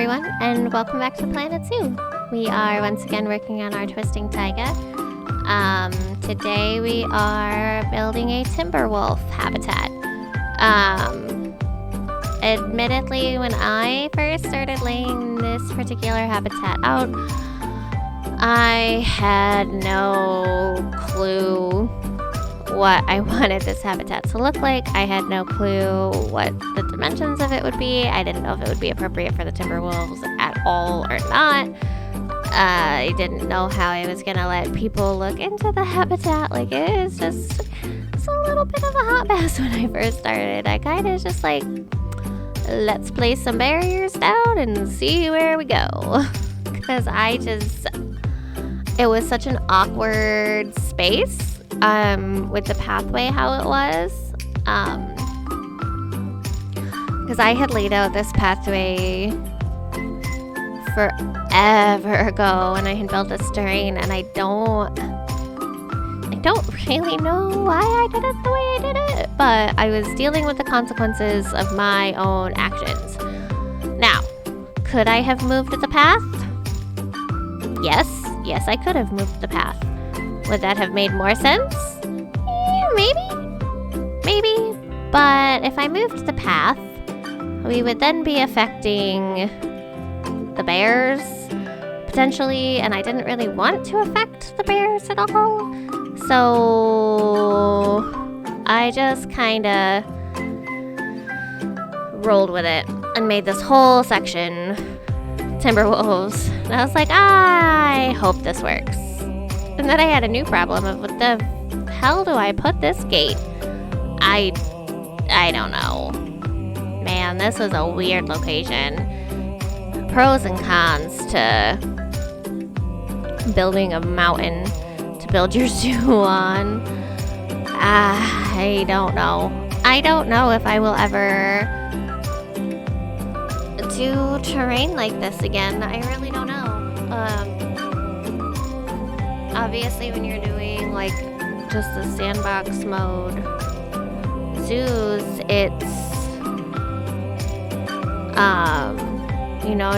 everyone, and welcome back to Planet Zoo. We are once again working on our twisting taiga. Today we are building a timber wolf habitat. Admittedly, when I first started laying this particular habitat out, I had no clue what I wanted this habitat to look like. I had no clue what the dimensions of it would be. I didn't know if it would be appropriate for the timber wolves at all or not. I didn't know how I was gonna let people look into the habitat. Like, it's a little bit of a hot mess when I first started. I kind of just like, let's place some barriers down and see where we go. Because it was such an awkward space. With the pathway how it was, because I had laid out this pathway forever ago and I had built this terrain, and I don't really know why I did it the way I did it, but I was dealing with the consequences of my own actions. Now, could I have moved the path? Yes, I could have moved the path. Would that have made more sense? Maybe. But if I moved the path, we would then be affecting the bears, potentially, and I didn't really want to affect the bears at all. So I just kind of rolled with it and made this whole section timber wolves. And I was like, I hope this works. And then I had a new problem of what the hell do I put this gate? I don't know. Man, this was a weird location. Pros and cons to building a mountain to build your zoo on. I don't know. I don't know if I will ever do terrain like this again. I really don't know. Obviously, when you're doing like just the sandbox mode zoos, it's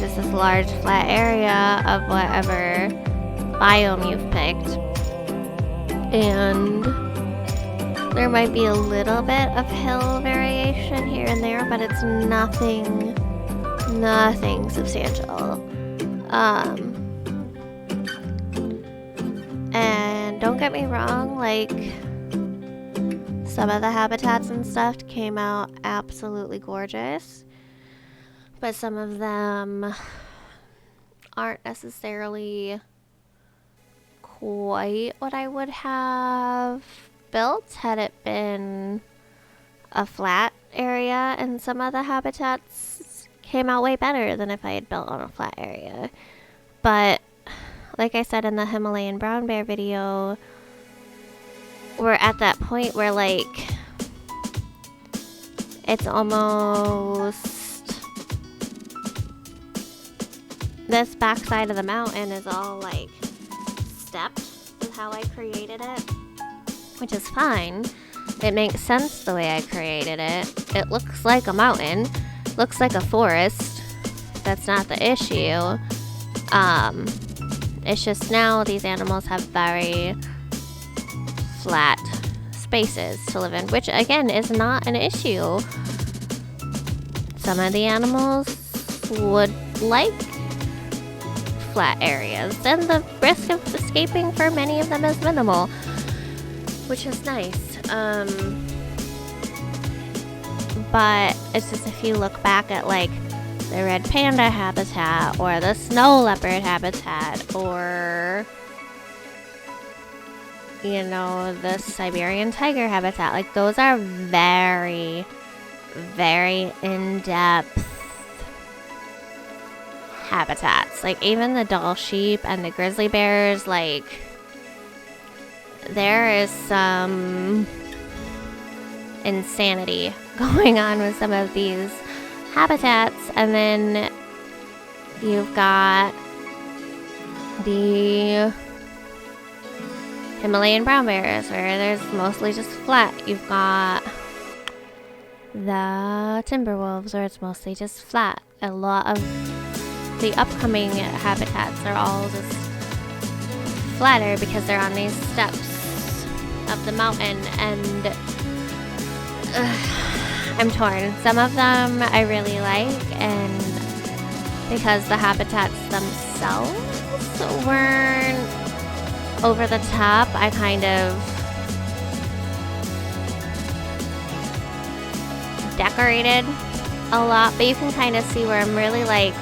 just this large flat area of whatever biome you've picked, and there might be a little bit of hill variation here and there, but it's nothing substantial. And don't get me wrong, like, some of the habitats and stuff came out absolutely gorgeous, but some of them aren't necessarily quite what I would have built had it been a flat area, and some of the habitats came out way better than if I had built on a flat area. But like I said in the Himalayan brown bear video, we're at that point where, like, it's almost, this backside of the mountain is all, like, stepped with how I created it, which is fine. It makes sense the way I created it. It looks like a mountain, looks like a forest. That's not the issue. It's just now these animals have very flat spaces to live in, which again is not an issue. Some of the animals would like flat areas, and the risk of escaping for many of them is minimal, which is nice. But it's just, if you look back at like the red panda habitat or the snow leopard habitat, or the Siberian tiger habitat, like, those are very, very in-depth habitats. Like, even the doll sheep and the grizzly bears, like, there is some insanity going on with some of these habitats. And then you've got the Himalayan brown bears, where there's mostly just flat. You've got the timber wolves, where it's mostly just flat. A lot of the upcoming habitats are all just flatter because they're on these steps of the mountain, and I'm torn. Some of them I really like, and because the habitats themselves weren't over the top, I kind of decorated a lot, but you can kind of see where I'm really like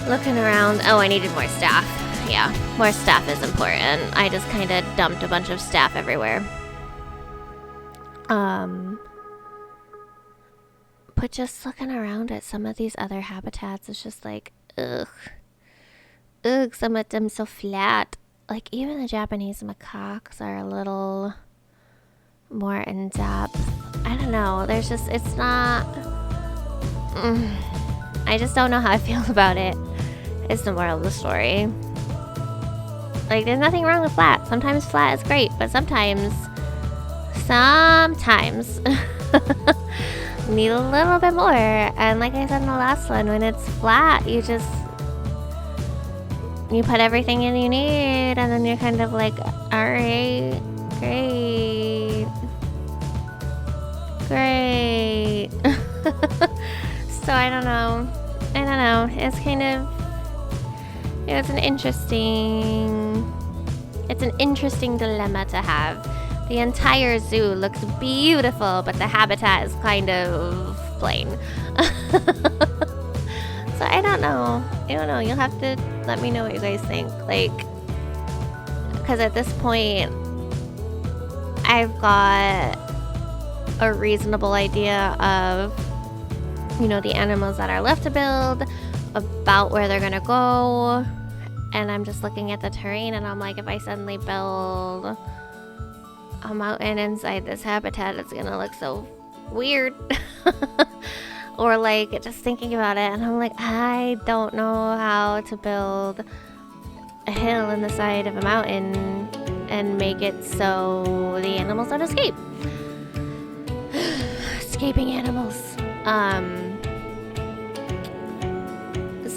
looking around. Oh, I needed more staff. Yeah, more staff is important. I just kind of dumped a bunch of staff everywhere. But just looking around at some of these other habitats, it's just like, ugh, some of them so flat. Like even the Japanese macaques are a little more in depth. I don't know. There's just, it's not. I just don't know how I feel about it. It's the moral of the story. Like there's nothing wrong with flat. Sometimes flat is great, but sometimes need a little bit more. And like I said in the last one, when it's flat, you put everything in you need, and then you're kind of like, alright, great. So I don't know. It's kind of, it's an interesting dilemma to have. The entire zoo looks beautiful, but the habitat is kind of plain. So I don't know. You'll have to let me know what you guys think. Like, because at this point, I've got a reasonable idea of, the animals that are left to build, about where they're gonna go, and I'm just looking at the terrain, and I'm like, if I suddenly build a mountain inside this habitat, it's gonna look so weird. Or like just thinking about it, and I'm like, I don't know how to build a hill in the side of a mountain and make it so the animals don't escape. Escaping animals.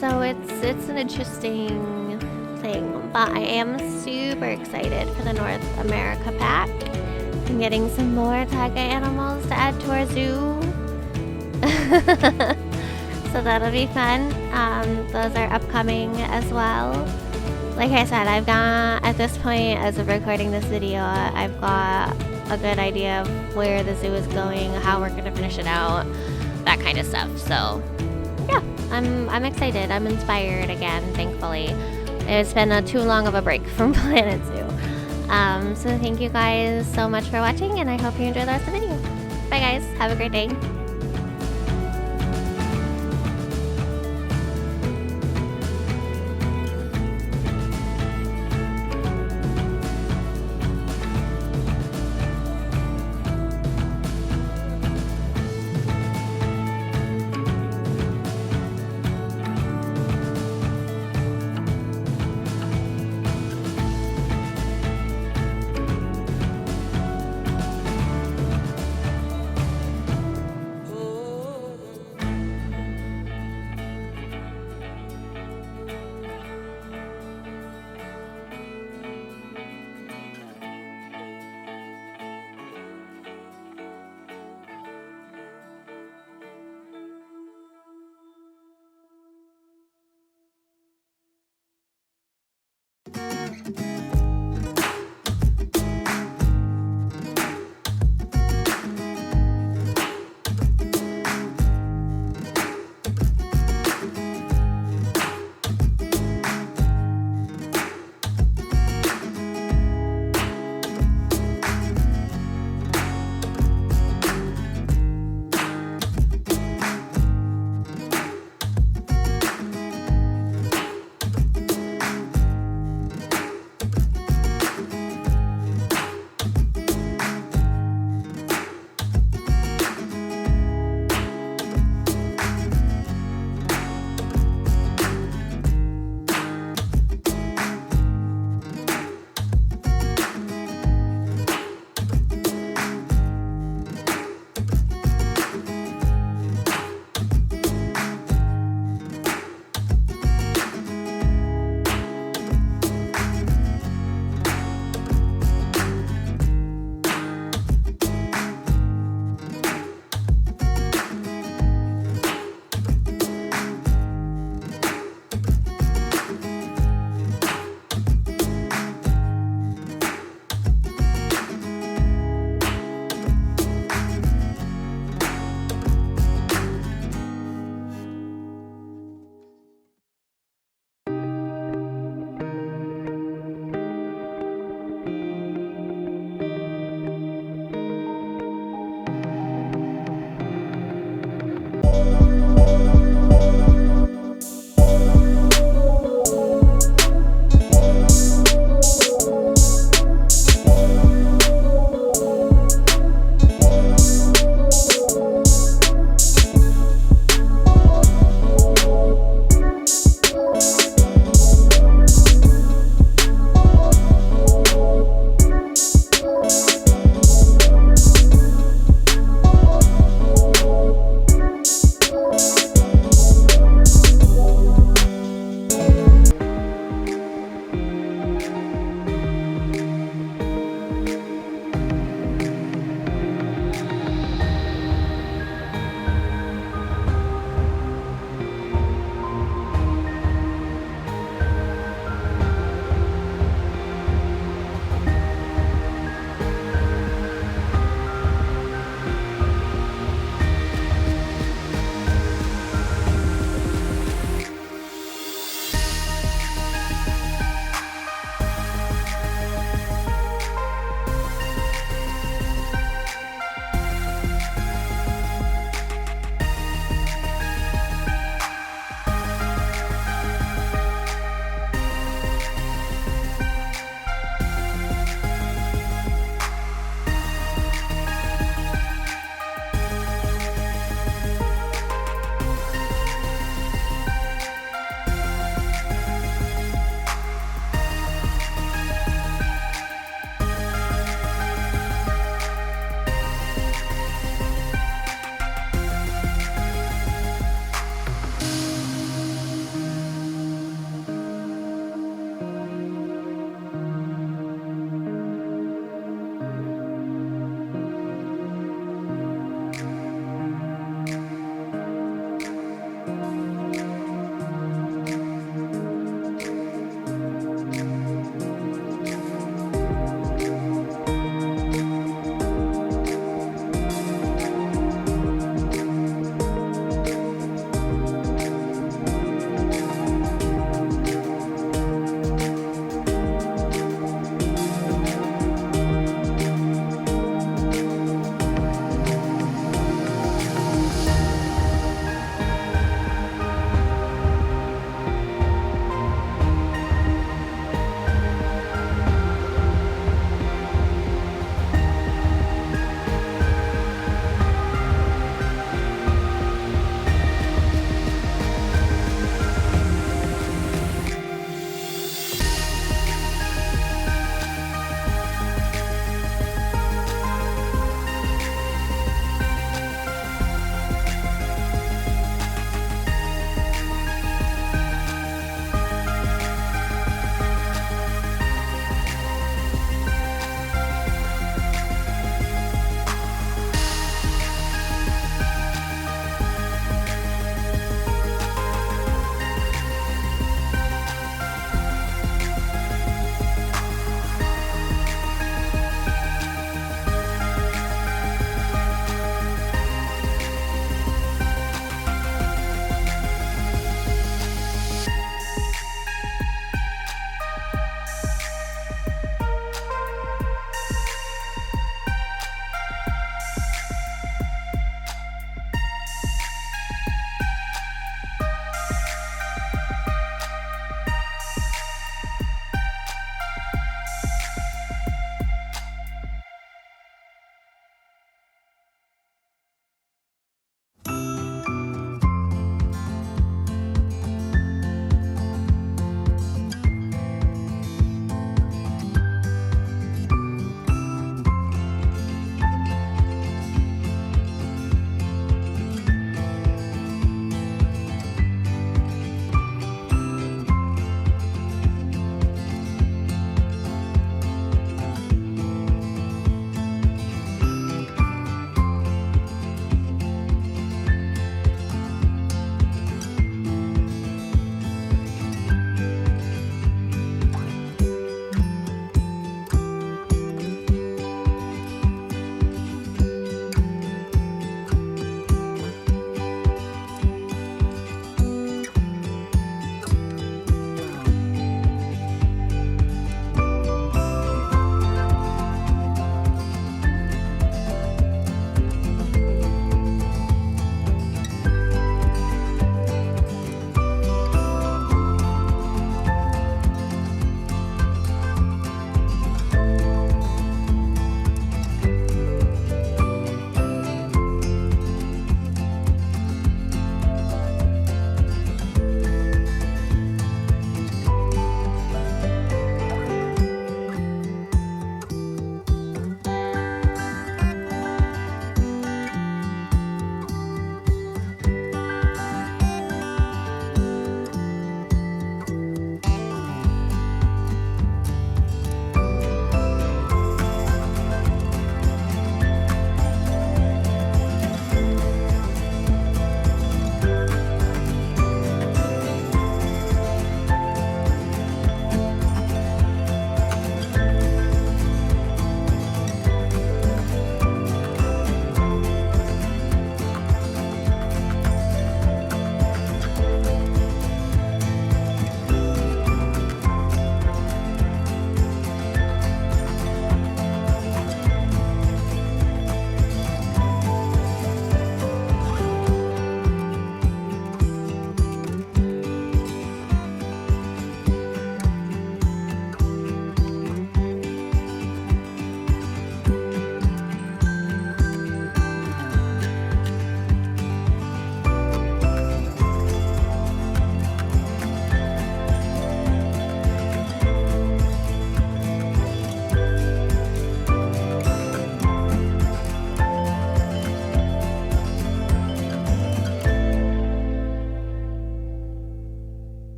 So it's an interesting thing, but I am super excited for the North America pack and getting some more taiga animals to add to our zoo. So that'll be fun. Those are upcoming as well. Like I said, I've got, at this point, as of recording this video, I've got a good idea of where the zoo is going, how we're gonna finish it out, that kind of stuff. So yeah, I'm excited. I'm inspired again, thankfully. It's been too long of a break from Planet Zoo. So thank you guys so much for watching, and I hope you enjoy the rest of the video. Bye guys, have a great day.